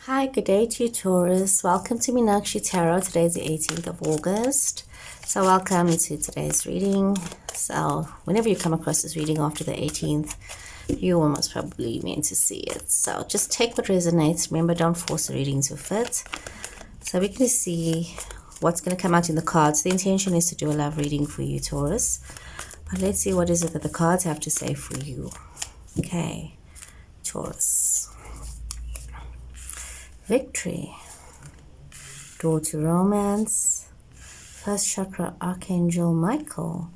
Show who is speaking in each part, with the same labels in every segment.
Speaker 1: Hi, good day to you, Taurus. Welcome to Meenakshi Tarot. Today is the 18th of August. So welcome to today's reading. So whenever you come across this reading after the 18th, you will most probably meant to see it. So just take what resonates. Remember, don't force the reading to fit. So we're going to see what's going to come out in the cards. The intention is to do a love reading for you, Taurus. But let's see what is it that the cards have to say for you. Okay, Taurus. Victory, door to romance, first chakra, Archangel Michael.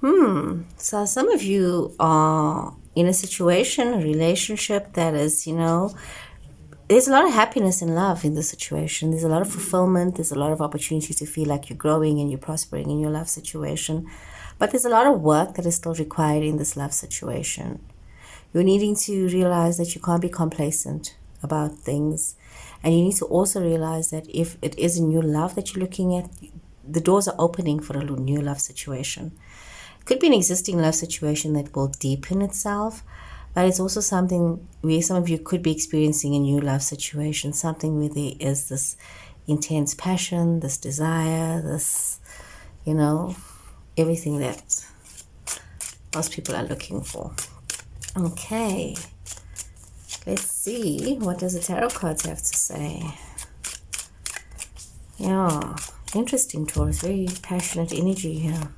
Speaker 1: So some of you are in a situation, a relationship that is, there's a lot of happiness and love in the situation. There's a lot of fulfillment. There's a lot of opportunity to feel like you're growing and you're prospering in your love situation. But there's a lot of work that is still required in this love situation. You're needing to realize that you can't be complacent about things. And you need to also realize that if it is a new love that you're looking at, the doors are opening for a new love situation. It could be an existing love situation that will deepen itself, but it's also something where some of you could be experiencing a new love situation, something where there is this intense passion, this desire, this, everything that most people are looking for. Okay. Let's see, what does the tarot cards have to say? Yeah, interesting, Taurus. Very passionate energy here.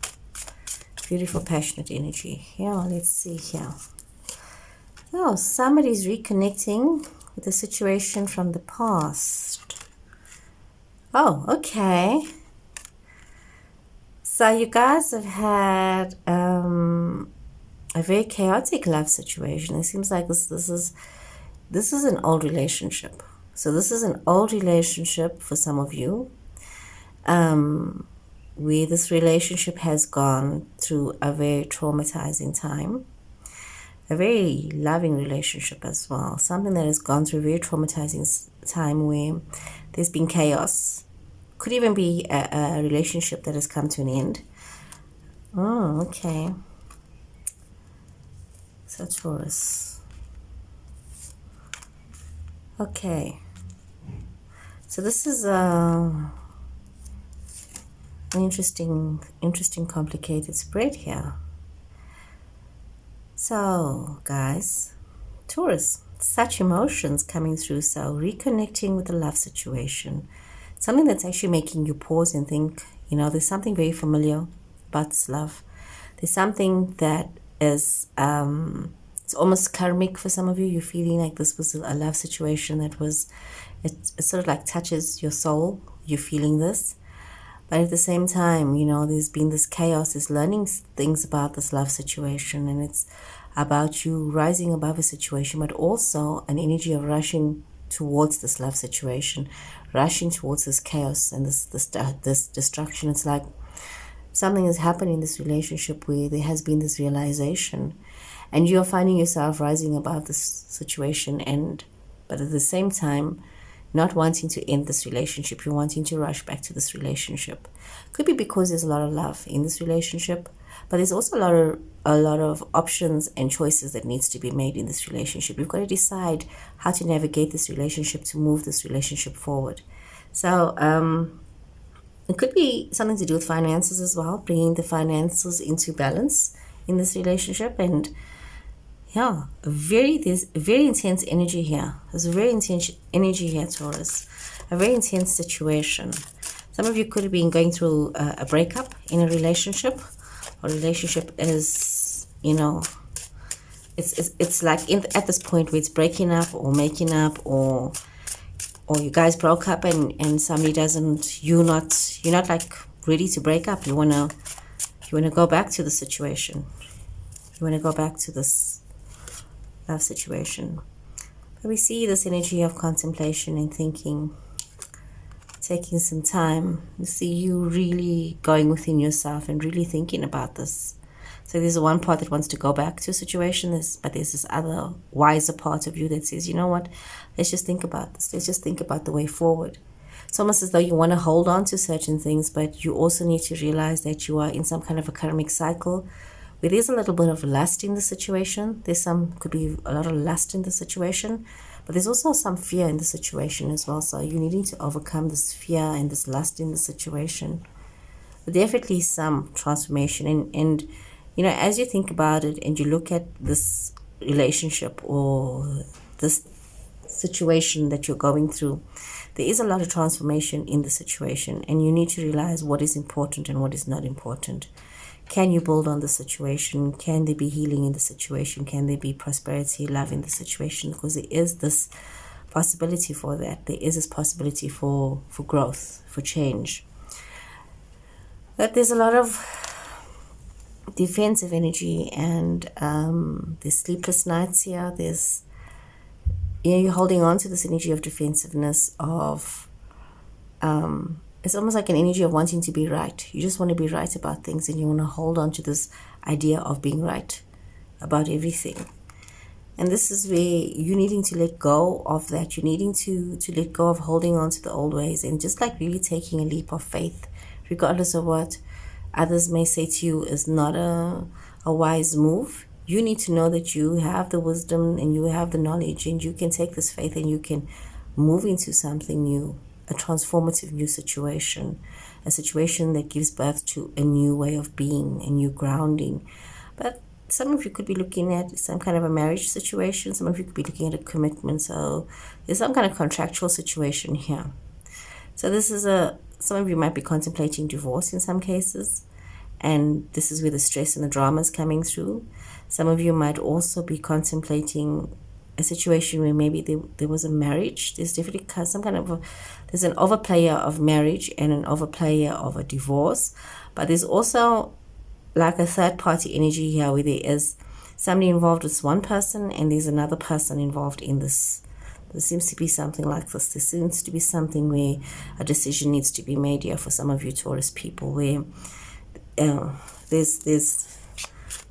Speaker 1: Beautiful, passionate energy. Yeah, let's see here. Oh, somebody's reconnecting with a situation from the past. Oh, okay. So you guys have had a very chaotic love situation. It seems like this is an old relationship. So this is an old relationship for some of you, where this relationship has gone through a very traumatizing time, a very loving relationship as well. Something that has gone through a very traumatizing time where there's been chaos. Could even be a relationship that has come to an end. Oh, okay. So Taurus. Okay, so this is an interesting, complicated spread here. So, guys, Taurus, such emotions coming through. So, reconnecting with the love situation, something that's actually making you pause and think. There's something very familiar about this love. There's something that is it's almost karmic for some of you. You're feeling like this was a love situation that was, it sort of like touches your soul. You're feeling this. But at the same time, there's been this chaos, this learning things about this love situation. And it's about you rising above a situation, but also an energy of rushing towards this love situation, rushing towards this chaos and this destruction. It's like something has happened in this relationship where there has been this realization. And you're finding yourself rising above this situation, but at the same time, not wanting to end this relationship. You're wanting to rush back to this relationship. Could be because there's a lot of love in this relationship, but there's also a lot of options and choices that needs to be made in this relationship. You've got to decide how to navigate this relationship to move this relationship forward. So it could be something to do with finances as well, bringing the finances into balance in this relationship. And yeah, there's very intense energy here. There's a very intense energy here, Taurus. A very intense situation. Some of you could have been going through a breakup in a relationship. A relationship is, it's like at this point where it's breaking up or making up, or you guys broke up and somebody doesn't. You're not like ready to break up. You wanna go back to the situation. You wanna go back to this love situation. But we see this energy of contemplation and thinking, taking some time. We see you really going within yourself and really thinking about this. So there's one part that wants to go back to a situation, but there's this other wiser part of you that says, you know what, let's just think about this. Let's just think about the way forward. It's almost as though you want to hold on to certain things, but you also need to realize that you are in some kind of a karmic cycle where there's a little bit of lust in the situation. Could be a lot of lust in the situation, But there's also some fear in the situation as well. So you're needing to overcome this fear and this lust in the situation. But definitely some transformation. And you know, as you think about it and you look at this relationship or this situation that you're going through, there is a lot of transformation in the situation, and you need to realize what is important and what is not important. Can you build on the situation? Can there be healing in the situation? Can there be prosperity, love in the situation? Because there is this possibility for that. There is this possibility for growth, for change. But there's a lot of defensive energy, and there's sleepless nights here. There's, you know, you're holding on to this energy of defensiveness, of it's almost like an energy of wanting to be right. You just want to be right about things, and you want to hold on to this idea of being right about everything. And this is where you're needing to let go of that. You're needing to let go of holding on to the old ways, and just like really taking a leap of faith, regardless of what others may say to you is not a wise move. You need to know that you have the wisdom and you have the knowledge, and you can take this faith and you can move into something new, a transformative new situation, a situation that gives birth to a new way of being, a new grounding. But some of you could be looking at some kind of a marriage situation. Some of you could be looking at a commitment. So there's some kind of contractual situation here. So this is some of you might be contemplating divorce in some cases, and this is where the stress and the drama is coming through. Some of you might also be contemplating a situation where maybe there was a marriage. There's definitely some kind of there's an overplayer of marriage and an overplayer of a divorce. But there's also like a third party energy here, where there is somebody involved with one person and there's another person involved in this. There seems to be something like this. There seems to be something where a decision needs to be made here for some of you Taurus people, where there's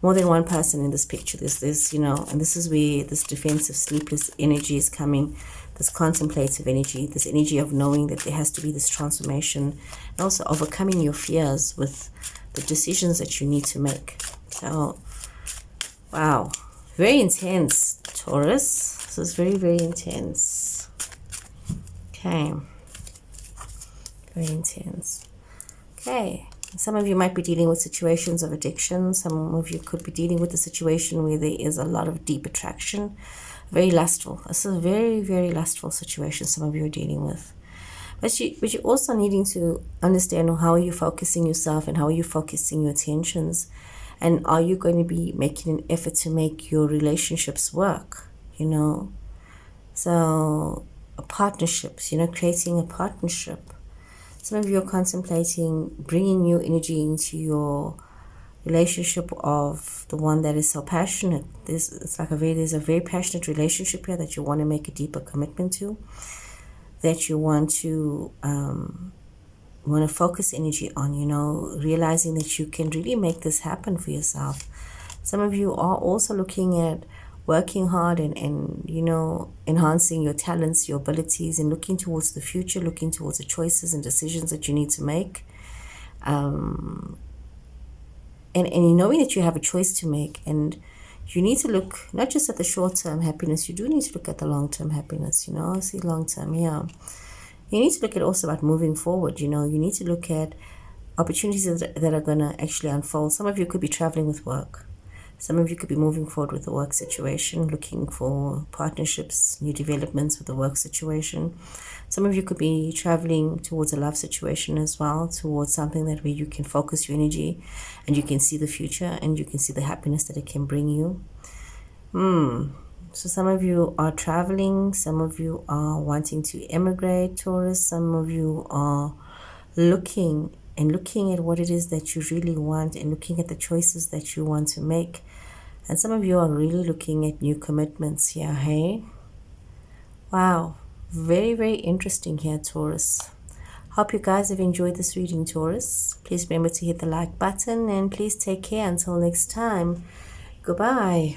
Speaker 1: more than one person in this picture. There's you know, and this is where this defensive, sleepless energy is coming, this contemplative energy, this energy of knowing that there has to be this transformation, and also overcoming your fears with the decisions that you need to make. So, wow, very intense, Taurus. This is very, very intense. Okay, very intense. Okay. Some of you might be dealing with situations of addiction. Some of you could be dealing with a situation where there is a lot of deep attraction. Very lustful. This is a very, very lustful situation some of you are dealing with. But you're also needing to understand how are you focusing yourself and how are you focusing your attentions. And are you going to be making an effort to make your relationships work, you know? So partnerships, you know, creating a partnership. Some of you are contemplating bringing new energy into your relationship of the one that is so passionate. There's a very passionate relationship here that you want to make a deeper commitment to, that you want to focus energy on, you know, realizing that you can really make this happen for yourself. Some of you are also looking at working hard and you know, enhancing your talents, your abilities, and looking towards the future, looking towards the choices and decisions that you need to make. And knowing that you have a choice to make, and you need to look not just at the short-term happiness, you do need to look at the long-term happiness, you know. I see long-term here. You need to look at also about moving forward, you know. You need to look at opportunities that are going to actually unfold. Some of you could be traveling with work. Some of you could be moving forward with the work situation, looking for partnerships, new developments with the work situation. Some of you could be traveling towards a love situation as well, towards something that where you can focus your energy and you can see the future and you can see the happiness that it can bring you. So some of you are traveling, some of you are wanting to emigrate, Taurus, some of you are looking at what it is that you really want and looking at the choices that you want to make. And some of you are really looking at new commitments here, hey? Wow, very, very interesting here, Taurus. Hope you guys have enjoyed this reading, Taurus. Please remember to hit the like button and please take care until next time. Goodbye.